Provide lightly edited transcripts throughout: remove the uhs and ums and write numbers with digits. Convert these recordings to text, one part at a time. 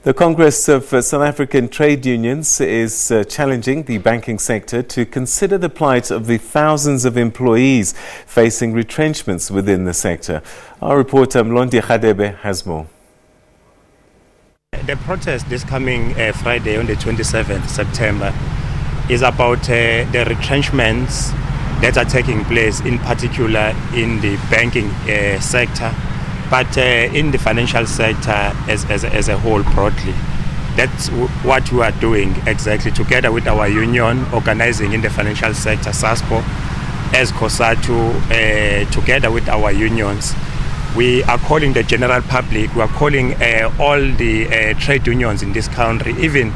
The Congress of South African Trade Unions is challenging the banking sector to consider the plight of the thousands of employees facing retrenchments within the sector. Our reporter Mlondi Radebe has more. The protest this coming Friday on the 27th September is about the retrenchments that are taking place, in particular in the banking sector, but in the financial sector as a whole broadly. That's what we are doing exactly, together with our union organizing in the financial sector, SASPO, as Cosatu, together with our unions. We are calling the general public, we are calling all the trade unions in this country, even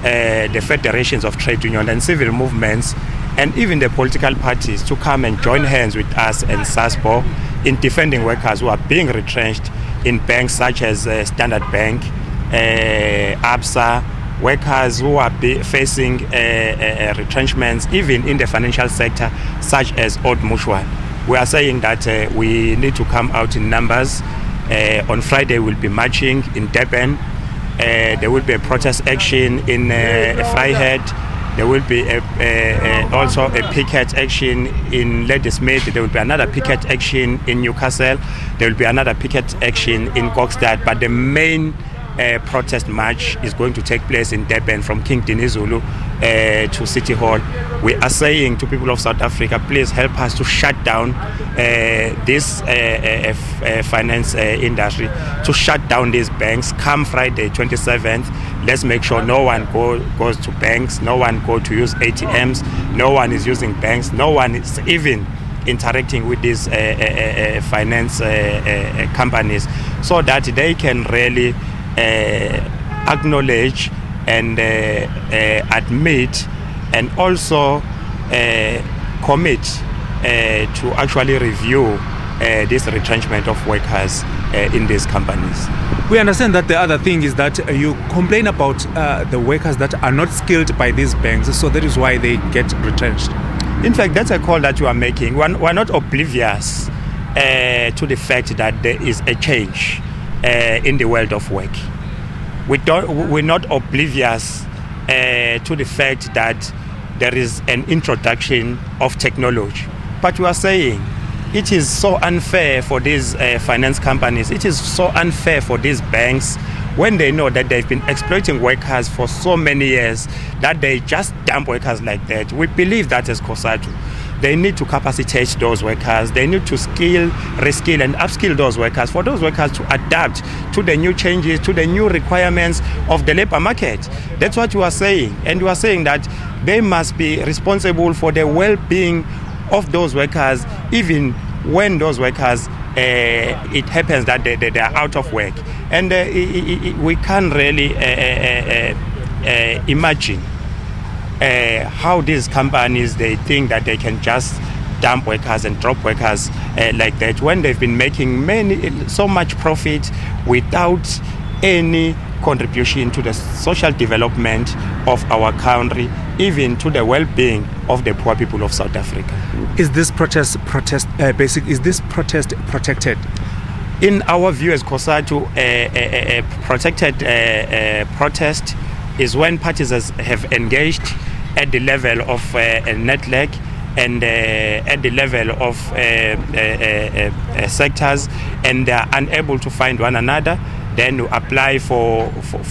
the federations of trade unions and civil movements, and even the political parties to come and join hands with us and SASPO in defending workers who are being retrenched in banks such as Standard Bank, ABSA, workers who are facing retrenchments even in the financial sector such as Old Mutual. We are saying that we need to come out in numbers. On Friday we'll be marching in Durban. There will be a protest action in Vryheid. There will be also a picket action in Ladysmith. There will be another picket action in Newcastle. There will be another picket action in Kokstad. But the main protest march is going to take place in Durban from King Dinizulu to City Hall. We are saying to people of South Africa, please help us to shut down this finance industry, to shut down these banks. Come Friday 27th, let's make sure no one goes to banks, no one goes to use ATMs, no one is using banks, no one is even interacting with these finance companies, so that they can really acknowledge and admit and also commit to actually review this retrenchment of workers in these companies. We understand that the other thing is that you complain about the workers that are not skilled by these banks, so that is why they get retrenched. In fact, that's a call that you are making. We're not oblivious to the fact that there is a change in the world of work. We're not oblivious to the fact that there is an introduction of technology. But we are saying it is so unfair for these finance companies, it is so unfair for these banks when they know that they've been exploiting workers for so many years, that they just dump workers like that. We believe that as Cosatu, they need to capacitate those workers. They need to skill, reskill and upskill those workers, for those workers to adapt to the new changes, to the new requirements of the labor market. That's what you are saying. And you are saying that they must be responsible for the well-being of those workers, even when those workers, it happens that they are out of work. And we can't really imagine how these companies, they think that they can just dump workers and drop workers like that, when they've been making so much profit without any contribution to the social development of our country, even to the well-being of the poor people of South Africa. Is this protest protected? In our view as Cosatu, a protected protest is when parties have engaged at the level of a network and at the level of sectors, and they are unable to find one another. Then we apply for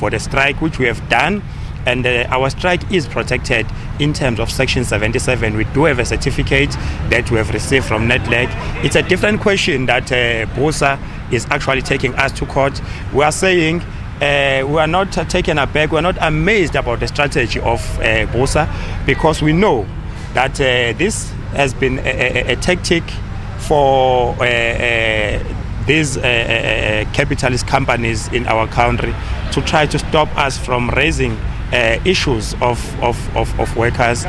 the strike, which we have done, and our strike is protected in terms of Section 77. We do have a certificate that we have received from Network. It's a different question that BOSA is actually taking us to court. We are saying we are not taken aback, we are not amazed about the strategy of BOSA, because we know that this has been a tactic for these capitalist companies in our country to try to stop us from raising issues of workers.